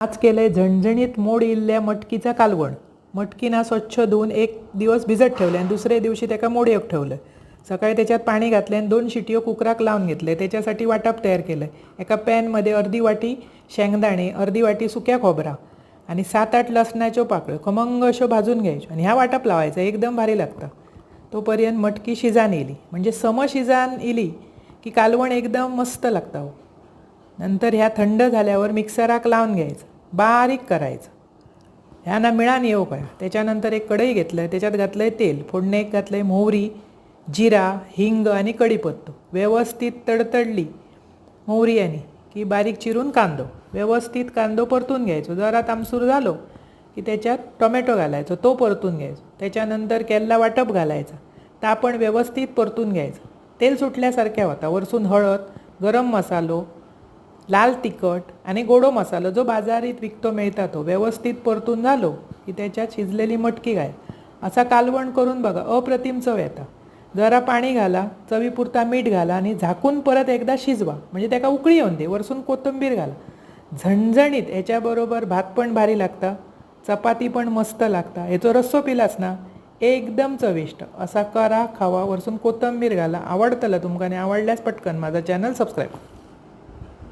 आज केलंय झणझणीत मोड इल्ल्या मटकीचा कालवण. मटकी ना स्वच्छ धुवून एक दिवस भिजत ठेवले आणि दुसरे दिवशी त्याका मोडयेक ठेवलं. सकाळी त्याच्यात पाणी घातले आणि 2 शिट्यो कुकराक लावून घेतले. त्याच्यासाठी वाटप तयार केलं. एका पॅनमध्ये अर्धी वाटी शेंगदाणे, अर्धी वाटी सुक्या खोबरा आणि 7-8 लसणाच्यो पाकळ्यो खमंग अशो भाजून घ्यायच्यो आणि ह्या वाटप लावायचा. एकदम भारी लागतं. तोपर्यंत मटकी शिजान येली म्हणजे सम शिजान इली की कालवण एकदम मस्त लागतं. नंतर ह्या थंड झाल्यावर मिक्सराक लावून घ्यायचं, बारीक करायचं. ह्या ना मिळान येऊ काय. त्याच्यानंतर एक कढई घेतलं, त्याच्यात घातलं आहे तेल, फोडणीक घातलं आहे मोहरी, जिरा, हिंग आणि कढीपत्तो. व्यवस्थित तडतडली मोहरी आणि की बारीक चिरून कांदो, व्यवस्थित कांदो परतून घ्यायचो. जरा तामसूर झालो की त्याच्यात टोमॅटो घालायचो, तो परतून घ्यायचो. त्याच्यानंतर केल्ला वाटप घालायचा, तर आपण व्यवस्थित परतून घ्यायचं. तेल सुटल्यासारख्या होता. वरसून हळद, गरम मसालो, लाल तिखट आणि गोडो मसालो जो बाजारीत विकतो मिळता तो व्यवस्थित परतून झालो की त्याच्यात शिजलेली मटकी घाल. असा कालवण करून बघा, अप्रतिम चव येता. जरा पाणी घाला, चवीपुरता मीठ घाला आणि झाकून परत एकदा शिजवा म्हणजे त्याका उकळी येऊन दे. वरसून कोथिंबीर घाला. झणझणीत. ह्याच्याबरोबर भात पण भारी लागता, चपाती पण मस्त लागता. ह्याचो रस्सो पिलास ना एकदम चविष्ट. असा करा, खावा. वरसून कोथिंबीर घाला. आवडतलं तुमका आणि आवडल्यास पटकन माझा चॅनल सबस्क्राईब.